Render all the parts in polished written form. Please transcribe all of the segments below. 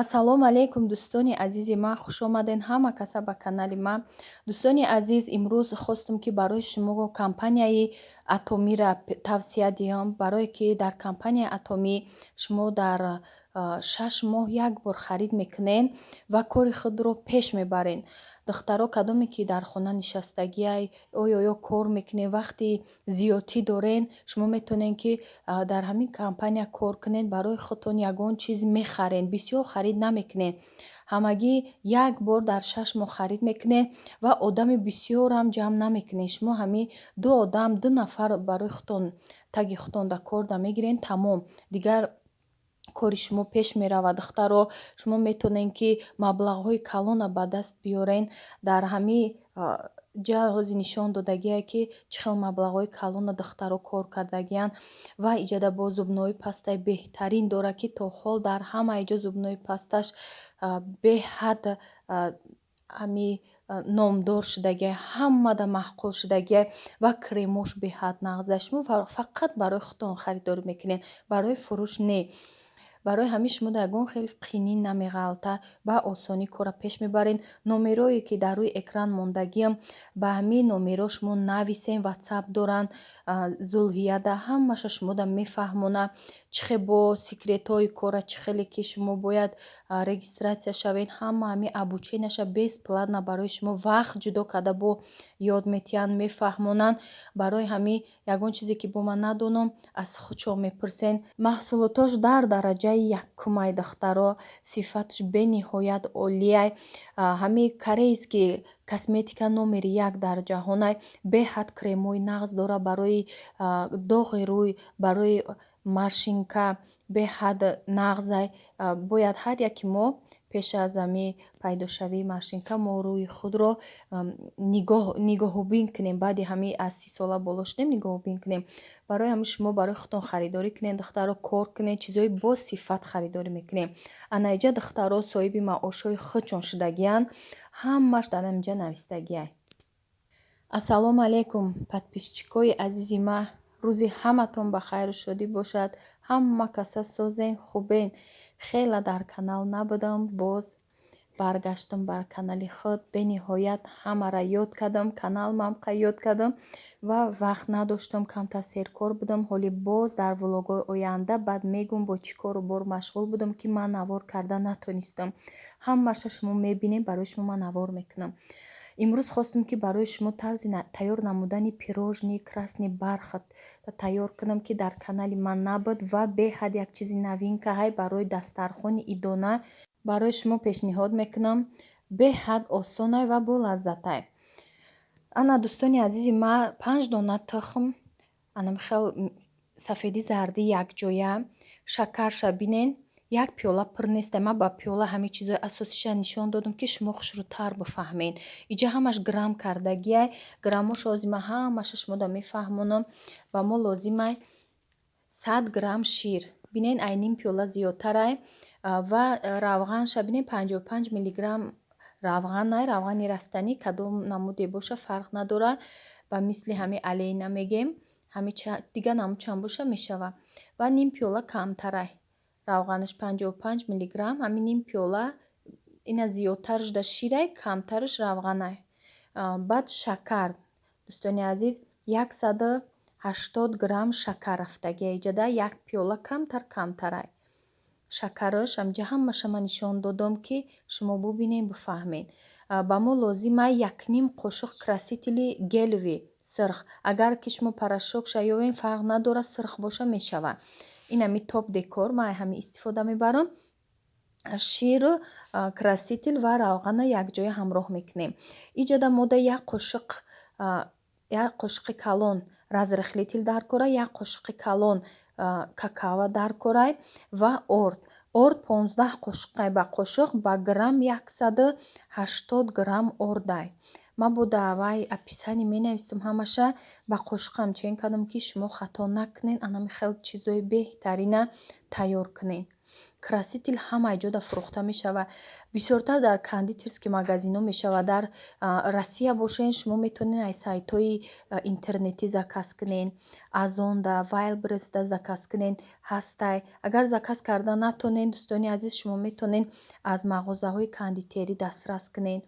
Ассалому алайкум дӯстони азизи ман, хушомадед ҳама каса ба канали ман. Дӯстони азиз, имрӯз хостам ки барои шумо компанияи Атомиро тавсия диҳам, барое ки дар компанияи Атомӣ шумо дар 6 моҳ як бор харид мекунед ва кори худро пеш мебаред. Духтаро кадоме ки дар хона нишастагиай ё кор мекунед, вақти зиёдӣ доред, шумо метавонед ки дар ҳамин компания кор кунед, барои худтон ягон чиз мехаред, бисёр харид намекунед. Ҳамагӣ як бор дар 6 моҳ харид мекунед ва одами бисёрам ҷамъ намекунед. Шумо ҳамин 2 нафар барои худтон таги худтон да кор да мегиред, тамом. Дигар кори шумо пеш меравад. Духтаро шумо метавонед ки маблағҳои калонро ба даст биёред. Дар ҳамин ҷаҳози нишон додагиае ки чӣ хел маблағҳои калонро духтаро кор кардагиянд ва иҷода бо зубнои пастаи беҳтарин дорад ки то ҳол дар ҳамаи ҷо зубнои пасташ беҳад ҳамин номдор шудагиае, ҳамада маҳқул шудагиае ва кремош беҳад нағзае. Шумо фақат барои худтон харидорӣ мекунед, барои фурӯш не. Барои ҳамин шумо ягон хеле қинин намеғалта, ба осонӣ корро пеш мебаред. номерое ки дар рӯи экран мондагиам, ба ҳамин номеро шумо нависед. ватсап доранд, зулҳияда ҳамаша шумода мефаҳмонад, чӣ хел бо секретҳои корра, чӣ хеле ки шумо бояд регистратсия шавед, ҳама ҳамин обученияша бесплатна барои шумо вақт ҷудо карда бо ёд метиҳанд, мефаҳмонанд. барои ҳамин ягон чизе ки бо ман надонам, аз худшон мепурсед. маҳсулотош дар дараҷаи якумай духтаро, сифатш бениҳоят олияй. ҳамин корейский косметика номери 1 дар ҷаҳонай. беҳад кремҳои нағз дорад барои доғи рӯй, барои маршинка, беҳад нағзай. бояд ҳар яки мо пеш аз ҳамин пайдошавии маршинка мо рӯи худро нигоҳубин кунем. баъди ҳамин аз 30 сола боло шудем нигоҳубин кунем. барои ҳамин шумо барои худтон харидорӣ кунед, духтаро кор кунед, чизҳои босифат харидорӣ мекунем. ана инҷа духтаро соҳиби маошҳои худшон шудагиянд, ҳамаш дар инҷа навистагиай. ассалому алайкум подписчикои азизи ман, рӯзи ҳаматон ба хайру шодӣ бошад. ҳама каса созен, хубен. хеле дар канал набудам, боз баргаштам бар канали худ. бениҳоят ҳамаро ёд кардам, каналам ёд кардам ва вақт надоштам, камтар серкор будам. ҳоли боз дар влогҳои оянда баъд мегӯм бо чӣ кору бор машғул будам ки ман навор карда натонистам. ҳамаша шумо мебинед, барои шумо ман навор мекунам. имрӯз хостам ки барои шумо тарзи тайёр намудани пирожни красни бархат тайёр кунам ки дар канали ман набуд ва беҳад як чизи новинкаҳай барои дастархони идона барои шумо пешниҳод мекунам. беҳад осонай ва болаззатай. ана дӯстони азизи ман, 5 дона тухм, ана михел сафеди зарди якҷоя, шакарша бинен, як пиёла пур нестай. ман ба пиёла ҳамин чизҳои асосиша нишон додам ки шумо хушрӯтар бифаҳмед. иҷа ҳамаш грамм кардагиай. граммоша озима ҳамаша шумода мефаҳмонам. ба мо лозимай 100 грамм шир бинен, ай ним пиёла зиёдтарай. ва равғанша бинен 55 миллиграмм равғанай, равғани растанӣ, кадом намуде боша фарқ надорад. ба мисли ҳамин алейна мегем, ҳамин дига намуд чанд боша мешава. ва ним пиёла камтарай, равғанаш 55 миллиграмм, ҳамин ним пиёла ина зиёдтарш да ширай, камтарш равғанай. баъд шакар дӯстони азиз 180 грамм шакар рафтагиай, иҷада як пиёла камтарай. шакараш амҷа ҳамаша ман нишон додам ки шумо бубинед, бифаҳмед. ба мо лозимай 1 қошуқ красители гелови сирх. агар ки шумо порошокша ёвен фарқ надорад, сирх боша мешава. ин ҳамин топ декор ман ҳамин истифода мебарам. ширу краситель ва равғана якҷоя ҳамроҳ мекунем. иҷода мода як қошуқи калон разрыхлитель дар корай, як қошуқи калон какао дар корай ва орд 15 қошуқай ба қошуқ ба грамм 180 грамм ордай. ман бо давай описание менависам ҳамаша, ба қошуқ ҳамчунин кардам ки шумо хато накунед, ана хел чизҳои беҳтарина тайёр кунед. краситель ҳамаи ҷода фурӯхта мешавад. Бисёртар дар кондитерский магазинҳо мешавад. Дар Россия бошен шумо метавонед аз сайтҳои интернетӣ заказ кунед. Азонда, Wildberriesда заказ кунед. Ҳастай. Агар заказ карда натонед, дӯстони азиз, шумо метавонед аз мағозаҳои кондитерӣ дастрас кунед.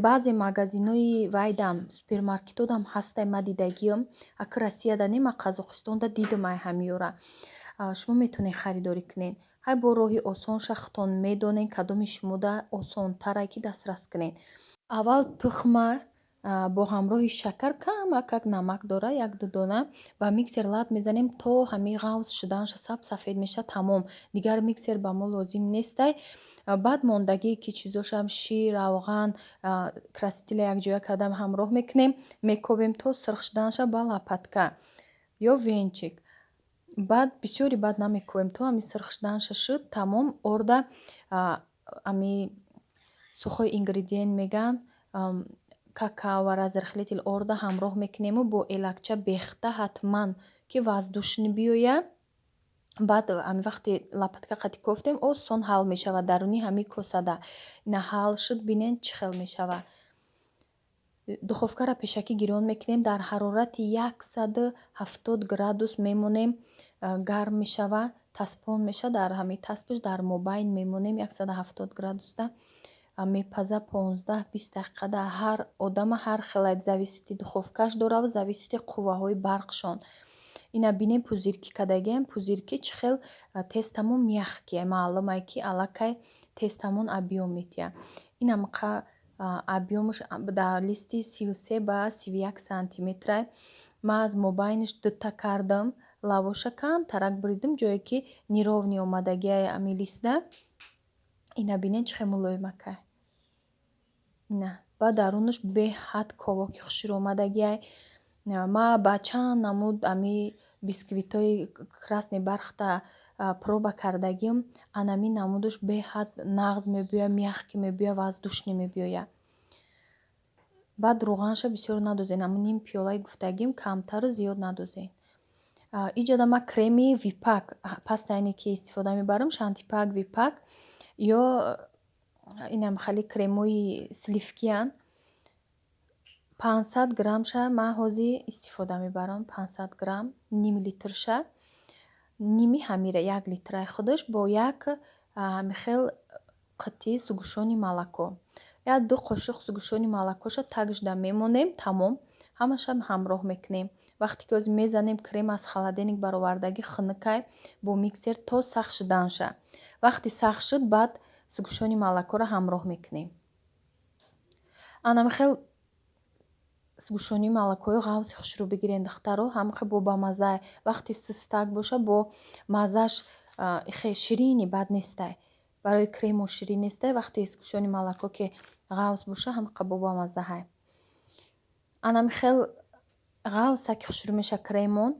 баъзе магазинҳои вайдам супермаркетодам ҳастай ма дидагиам. Ака Россияда не, ма Қазоқистонда дидам ай ҳамиёра. шумо метавонед харидорӣ кунед. ҳай бо роҳи осонша хутон медонед кадоми шумода осонтарае ки дастрас кунед. аввал тухма бо ҳамроҳи шакар камакак намак дора 1-2 дона ба миксер лад мезанем то ҳами ғавз шуданша сафед меша тамом. Дигар миксер ба мо лозим нестай. баъд мондагие ки чизошам шир, авған, красителя якҷоя карда ҳамроҳ мекунем. Мекобем то сирх шуданша ба лопатка ё венчик. баъд бисёри баъд намекобем то ҳами сирх шуданша шуд тамом. Орда ами сухои ингредиент меган какао ва разрыхлитель орда ҳамроҳ мекунему бо элакча бехта ҳатман ки воздушни биёя. баъд ами вақти лопатка қати кофтем осон ҳал мешавад даруни ҳами косада. ина ҳал шуд бинед чӣ хел мешавад. духовкаро пешакӣ гирён мекунем. Дар ҳарорати 170 градус мемонем. гарм мешавад. таспон меша. Дар ҳами таспаш дар мобайн мемонем 170 градусда. мепаза 15-20 дақиқада. ҳар одама ҳар хелайт зависити духовкаш дора ва зависити қувваҳои барқшон. ина бинем пузирки кардагиам. Пузирки чӣ хел тестамон мяхкие. маълумае ки аллакай тестамон объем метия. инамқа объемаш дар листи 33 ба 31 сантиметра. ма аз мобайниш дута кардам. лавоша камтарак буридам ҷое ки неровни омадагиай ами листа. ина бинед чӣ хел мулоимакай. ина ба дарунаш беҳад ковоки хушрӯ омадагиай. ма ба чанд намуд ами бисквитои красни бархта проба кардагим. анами намудаш беҳад нағз мебиёя, мяхкӣ мебиёя, воздушни мебиёя. баъд рӯғанша бисёр надозед. аммо ним пиёлаи гуфтагим камтару зиёд надозед. иҷода ма креми випак пастайне ки истифода мебарам шантипак випак ё инам хали кремои сливкиян 500 граммша ма ҳозир истифода мебарам. 500 грамм ним литрша ними ҳамира 1 литрай худаш бо як ҳамихел қитъи сугӯшони молоко. 1-2 қошуқ сугӯшони молокоша такжда мемонем. тамом. ҳамашам ҳамроҳ мекунем. вақте ки ҳозир мезанем крем аз холодильник баровардаги хунукай бо миксер то сахт шуданша. вақти сахт шуд баъд сугӯшони молокоро ҳамроҳ мекунем. анамихел сугӯшони молокои ғавзи хушрӯ бигирен духтаро ҳамихел бо бамаззае. вақти систак боша бо маззаш ихе ширини бад нестай. барои крему ширин нестай. вақти сугӯшони молоко ки ғавз боша ҳамихел бо бамаззаҳай. анамихел ғавса ки хушрӯ меша кремон.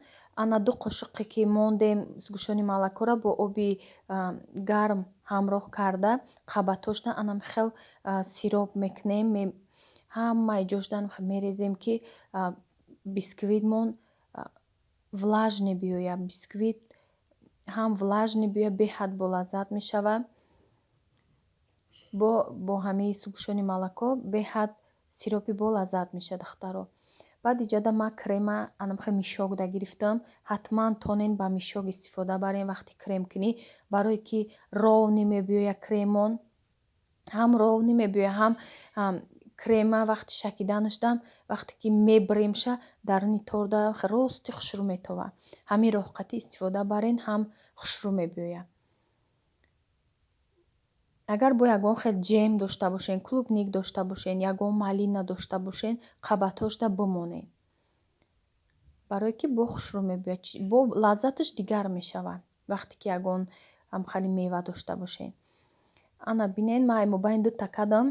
ана 2 қошуқе ки мондем сугӯшони молокоро бо оби гарм ҳамроҳ карда қабатошда анамихел сироп мекунем. ҳамаи ҷошда мерезем ки бисквитмон влажне биёя. бисквит ҳам влажне биёя беҳад болаззат мешавад. бо ҳамаи сугӯшони молоко беҳад сиропи болаззат меша духтаро. баъд иҷода ма крема анамихел мишокда гирифтам. ҳатман тонен ба мишок истифода барем вақти крем кунӣ. барое ки ровни мебиёя кремон. ҳам ровни мебиёя ҳам крема вақти шакиданаш дам вақте ки мебремша даруни торда рости хушрӯ метова. ҳамин роҳқатӣ истифода барен ҳам хушрӯ мебиёя. агар бо ягон хел ҷем дошта бошен, клубник дошта бошен, ягон малина дошта бошен, қабатошда бимонед. барое ки бо хушрӯ мебиёяд. бо лаззаташ дигар мешавад вақте ки ягон ҳамхали мева дошта бошен. ана бинед ма ай мобайн дута кардам.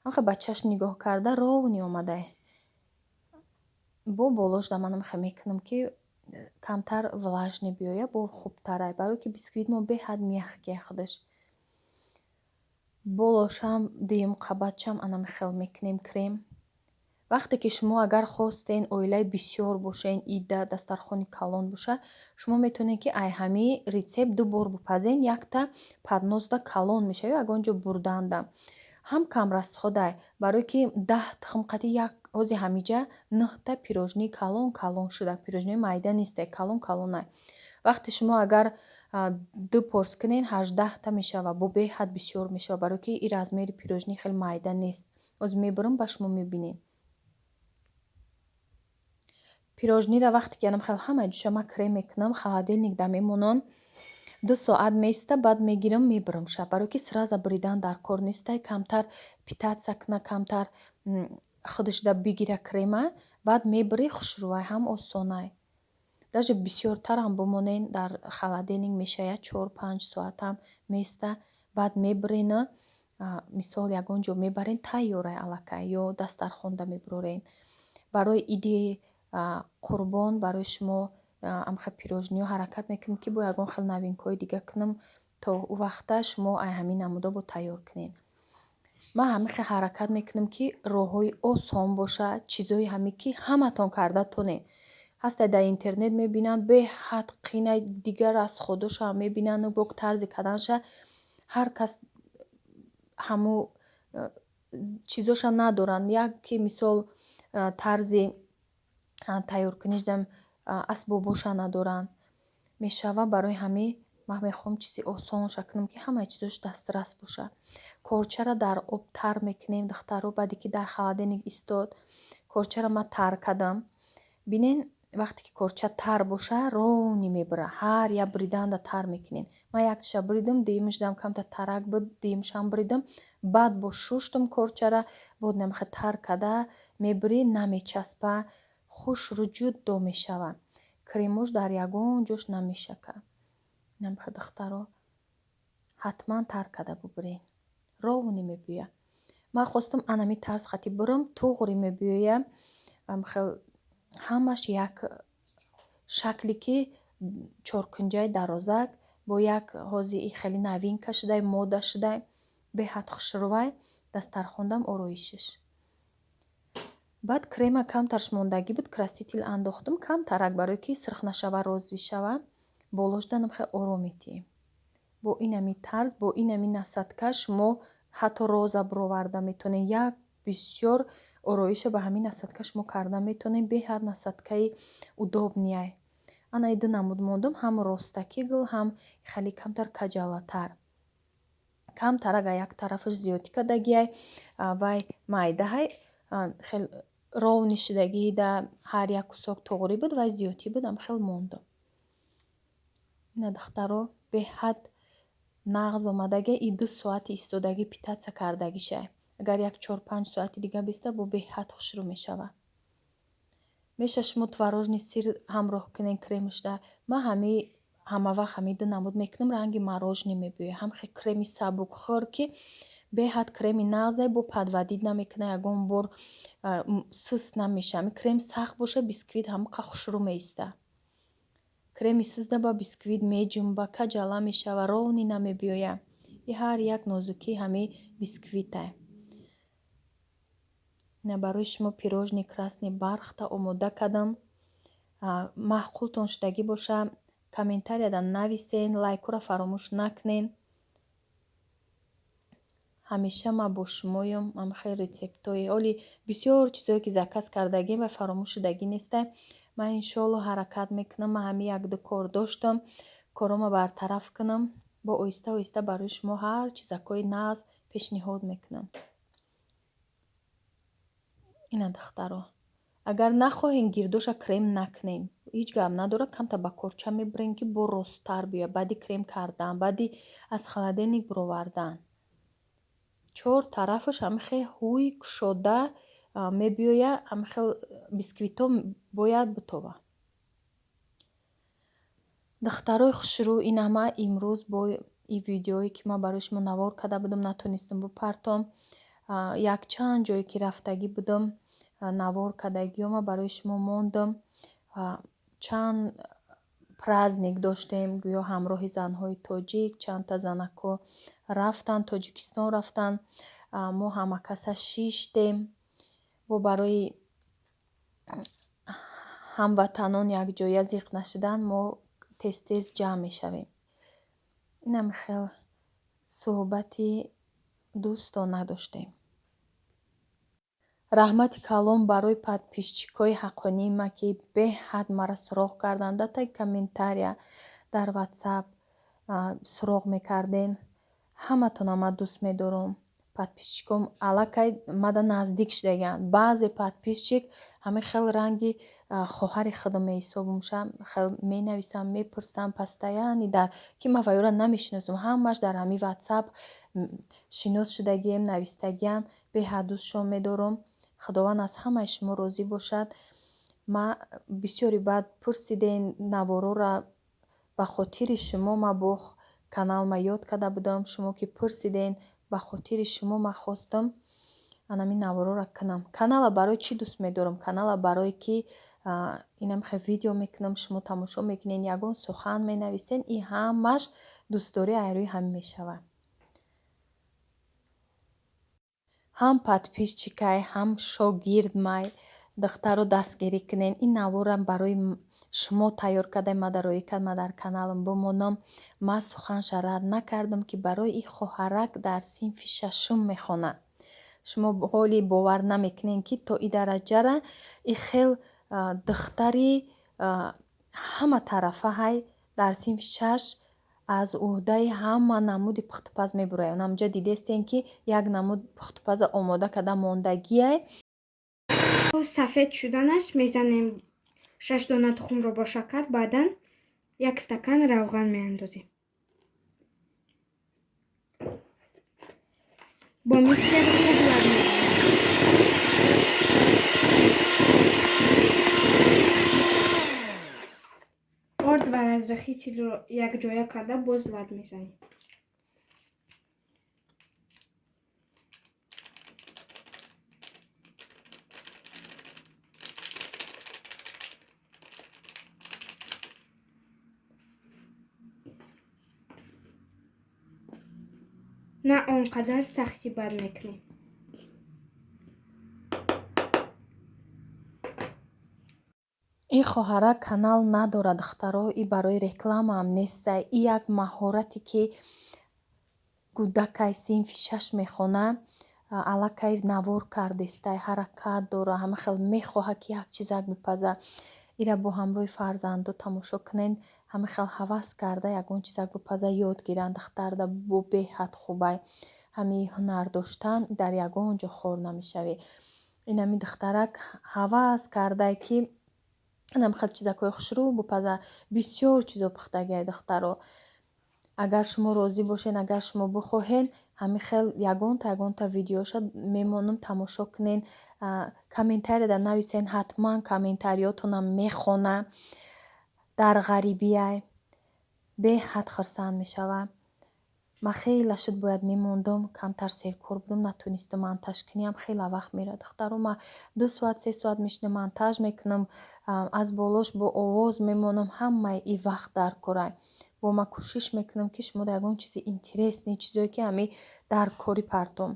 ҳамихел ба чашм нигоҳ карда ровни омадай. бо болошда ман ҳамихел мекунам ки камтар влажне биёя бо хубтарай. барое ки бисквитмо беҳад мяхкия худаш. болошам дуюм қабатшам анамихел мекунем крем. вақте ки шумо агар хостен оилаи бисёр бошен, ида дастархони калон боша, шумо метавонед ки ай ҳамин рецепт ду бор бипазен, якта падносда калон мешава, ягон ҷо бурданда. Ҳам камрасходай, барое ки 10 химкати як ҳози ҳамиҷа 9 пирожнии калон шуда. Пирожниҳои майда несте, калонай. вақте шумо агар 2 порс кунен 18 мешава, бо беҳад бисёр мешава, барое ки ин размери пирожни хеле майда нест. ҳозир мебарам ба шумо мебинем. пирожниро вақте ки хел ҳамаи ҷӯша ман крем мекунам, холодильник да мемонам. 2 соат места, баъд мегирам мебарам шаб, барое ки сразу бридан дар кор нестай, камтар питаться куна, камтар худаш да бигира крема, баъд мебарӣ хушрӯвай, ҳам осонай. даже бисёртар ҳам бимонен дар холодильник мешая 4-5 соат ҳам места, баъд мебарена, мисол ягон ҷо мебарен тайёрай аллакай ё дастархонда мебарорен. барои иди қурбон барои шумо амха пирожниҳо ҳаракат мекунем ки бо ягон хел навинкаҳои дига кунам, то у вақта шумо ай ҳамин намуда бо тайёр кунен. ман ҳамин хел ҳаракат мекунам ки роҳҳои осон боша, чизои ҳамин ки ҳаматон карда тонед. ҳастае дар интернет мебинанд беҳад қинай, дигар аз худоша мебинанд бок тарзи карданша, ҳар кас ҳамо чизоша надоранд. яке мисол тарзи тайёркунишдам асбобоша надоранд. мешава барои ҳамин ман мехоҳам чизи осонша кунам ки ҳамаи чизош дастрас боша. корчара дар об тар мекунем духтаро, баъде ки дар холодильник истод. корчара ман тар кардам. бинен вақте ки корча тар боша, ровни мебара. ҳар як бриданда тар мекунем. ман якташа бридам, дуюмашдам камта тарак буд, дуюмашам бридам, баъд бо шуштам корчара буд намха тар када мебарӣ, намечаспа, хушру ҷуддо мешава. кремош дар ягон ҷош намешака. намха духтаро ҳатман тар када бубарен. ровни мебиёя. ман хостам анами тарз хати бурам, туғри мебиёя. хел ҳамаш як шакли ки чоркунҷаи дарозак бо як ҳози хеле новинка шудай, мода шудай, беҳад хушрӯвай, дастархондам ороишаш. баъд крема камтарш мондагӣ буд, краситель андохтам камтарак, барое ки сирх нашава, розви шава, болош данам хеле ором метием. бо инами тарз, бо инами насадка шумо ҳатто роза бароварда метонед. як бисёр ороиша ба ҳамин насадка шумо карда метонед. беҳад насадкаи удобнияй. ана ида намуд мондам, ҳам ростакигл, ҳам хеле камтар каҷалатар. камтар агар як тарафаш зиёдӣ кардагиай, вай майдаҳай хел ровни шудагии да ҳар як кусок туғри буд, вай зиёдӣ буд, ам хел монда. ина духтаро беҳад нағз омадагия, и 2 соати истодаги питаться кардагишай. агар як 4-5 соати дига биста, бо беҳад хушрӯ мешава. меша шумо творожни сир ҳамроҳ кунен кремашда. ман ҳама вақт ҳамида намуд мекунам, ранги мороженое мебиёяд. ҳам хел креми сабукхӯр ки беҳад креми нағзай, бо падвадид намекунад, ягон бор суст намеша. ҳамин крем сахт боша, бисквит ҳамақа хушрӯ меиста. креми сузда ба бисквит меҷумба, каҷала мешава, ровни намебиёя. и ҳар як нозукии ҳамин бисквитай. ина барои шумо пирожни красни бархта омода кардам. маъқултон шудагӣ боша, комментарияда нависен, лайкура фаромӯш накунен. ҳамеша ман бо шумоям. ман хеле рецептои оли бисёр чизое ки заказ кардагим ва фаромӯш шудагӣ нестай. ман иншоалло ҳаракат мекунам. ман ҳамин 1-2 кор доштам, корома бартараф кунам. бо оҳиста оҳиста барои шумо ҳар чизакҳои нағз пешниҳод мекунам. ина духтаро агар нахоҳен гирдоша крем накунен, ҳеҷ гап надорад, камта ба корча мебарен ки бо росттар биёяд, баъди крем кардан, баъди аз холодильник баровардан. 4 тарафаш ҳамин хел ҳӯй кушода мебиёя. ҳамин хел бисквитҳо бояд битова. духтарои хушрӯ, ина ман имрӯз бо ин видеое ки ман барои шумо навор карда будам, натонистам бипартом. якчанд ҷое ки рафтагӣ будам, навор кардагиёма барои шумо мондам. чанд праздник доштем, гӯё ҳамроҳи занҳои тоҷик, чандта занако рафтанд, тоҷикистон рафтанд. мо ҳамакаса шиштем. ва барои ҳамватанон якҷоя зиқ нашудан мо тез ҷамъ мешавем. инам хел суҳбати дӯстона доштем. раҳмати калон барои подписчикои ҳаққонии ма ки беҳад мара суроғ карданда та комментария дар ватсап суроғ мекарден. ҳаматона ма дӯст медорам. подписчиком аллакай мада наздик шудагиянд. баъзе подписчик ҳамин хел ранги хоҳари худам меҳисобумша хел менависам мепурсам постоянни дар ки ма вайора намешиносам ҳамаш дар ҳамин ватсап шинос шудагием навистагиян. беҳад дӯстшон медорам. худованд аз ҳамаи шумо розӣ бошад. ма бисёри баъд пурсиден наворора ба хотири шумо ма бо каналма ёд карда будам. шумо ки пурсиден ба хотири шумо ма хостам анами наворора кунам. канала барои чӣ дӯст медорам? канала барое ки инам хе видео мекунам, шумо тамошо мекунен, ягон сухан менависен. И ҳамаш дӯстдорӣ айрӯи ҳамин мешавад. ҳам подписчикай ҳам шогирд май духтаро дастгирӣ кунен. ин навора барои шумо тайёр кардаи ма дар роикат ма дар каналам бимонам. ма суханша рад накардам ки барои ин хоҳарак дар синфи шашум мехонад. шумо ҳоли бовар намекунен ки то ин дараҷара ин хел духтари ҳама тарафа ҳай дар синфи 6 аз уҳдаи ҳама намуди пухтупаз мебурад. намҷа дидестен ки як намуд пухтупаза омода карда мондагиай. сафед шуданаш мезанем 6 дона тухмро бо шакар, баъдан 1 стакан равған меандозем. бо миксер хуб лад мезанем. орд ва разрахителро якҷоя карда боз лад мезанем. на он қадар сахти бад мекунем. ин хоҳарак канал надорад духтаро. ин барои рекламаам неста. ин як маҳорате ки кӯдакай синфи 6 мехона аллакай навор кардестай ҳаракат дора ҳама хел мехоҳад ки як чизак бипаза. ира бо ҳамроҳи фарзандо тамошо кунен. ҳама хел ҳавас карда ягон чизак бипаза ёд гиранд. духтарда бо беҳад хубай. ҳамин ҳунар доштан дар ягон ҷо хор намешавӣ. инами духтарак ҳавас кардай ки инам хел чизакҳои хушрӯ бипаза. бисёр чизо пухтагиай духтаро. агар шумо розӣ бошен, агар шумо бихоҳен ҳамин хел ягонта видеоша мемонам тамошо кунен. комментария нависен. ҳатман комментариётонам мехона. дар ғарибиай беҳад хурсанд мешавам. ма хеле шуд бояд мемондам, камтар серкор будам, натонистам монтаж кунам. хеле вақт мерад духтаро. ма 2 соат 3 соат мешинам монтаж мекунам. аз болош бо овоз мемонам. ҳамаи ин вақт дар корай. бо ма кӯшиш мекунам ки шумо ягон чизи интересни чизое ки ҳами дар кори партом.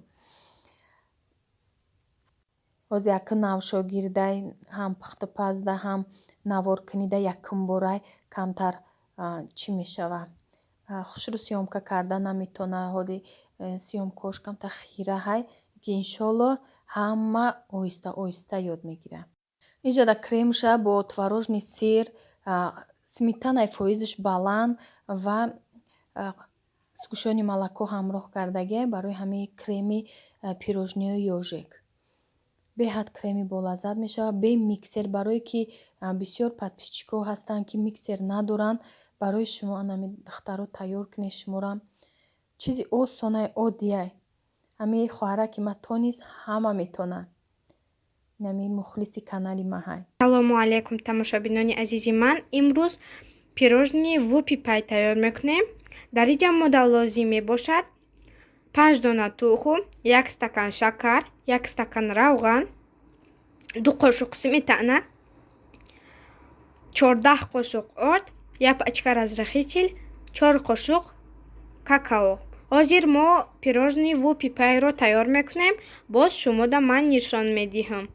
ҳоз якин навшогирдай ҳам пухтупазда ҳам наворкунида якинборай камтар чӣ мешава хушрӯ сиёмка карда наметона. ҳоли сиёмкош камтар хира ҳай ки иншолло ҳама оҳиста оҳиста ёд мегирад. инҷода кремша бо творожни сир, сметанаи фоизиш баланд ва сгушёни молоко ҳамроҳ кардагӣ барои ҳамин креми пирожниҳои ёжек. беҳад креми болаззат мешавад. бе миксер, барое ки бисёр подписчикҳо ҳастанд ки миксер надоранд. барои шумо анами духтаро тайёр кунед. шуморам чизи осонай оддияй. ҳамин хоҳараки ма тонист ҳама метонанд. нами мухлиси канали ма ҳай. салому алайкум тамошобинони азизи ман. имрӯз пирожни вупи пай тайёр мекунем. дар ин ҷа мода лозим мебошад 5 дона тухм, 1 стакан шакар, 1 стакан равған, 2 қошуқ сметана, 14 қошуқ орд, 1 пачка разрахитель, 4 қошуқ какао. ҳозир мо пирожни вупи пайро тайёр мекунем. боз шумода ман нишон медиҳам.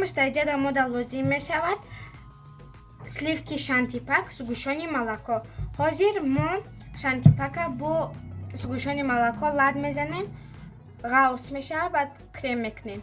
Амуш дар ҷада мода лозим мешавад сливки шантипак, сугӯшони молоко. Ҳозир мо шантипака бо сугӯшони молоко лад мезанем, ғаус мешавад, баъд крем мекунем.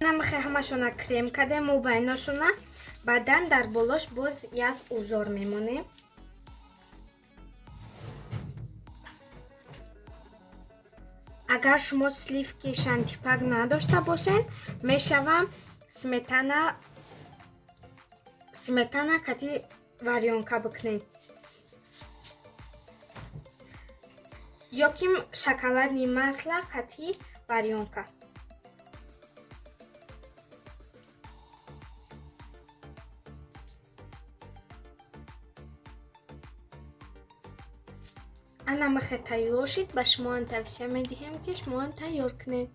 намихе ҳамашона крем кардем, мубайношона баъдан дар болош боз як узор мемонем. агар шумо сливки шантипак надошта бошед, мешавад сметана кати варёнка бикунед ё ки шоколадни масла кати варёнка. намихе тайёр шид, ба шумо тавсия медиҳем ки шумо тайёр кунед.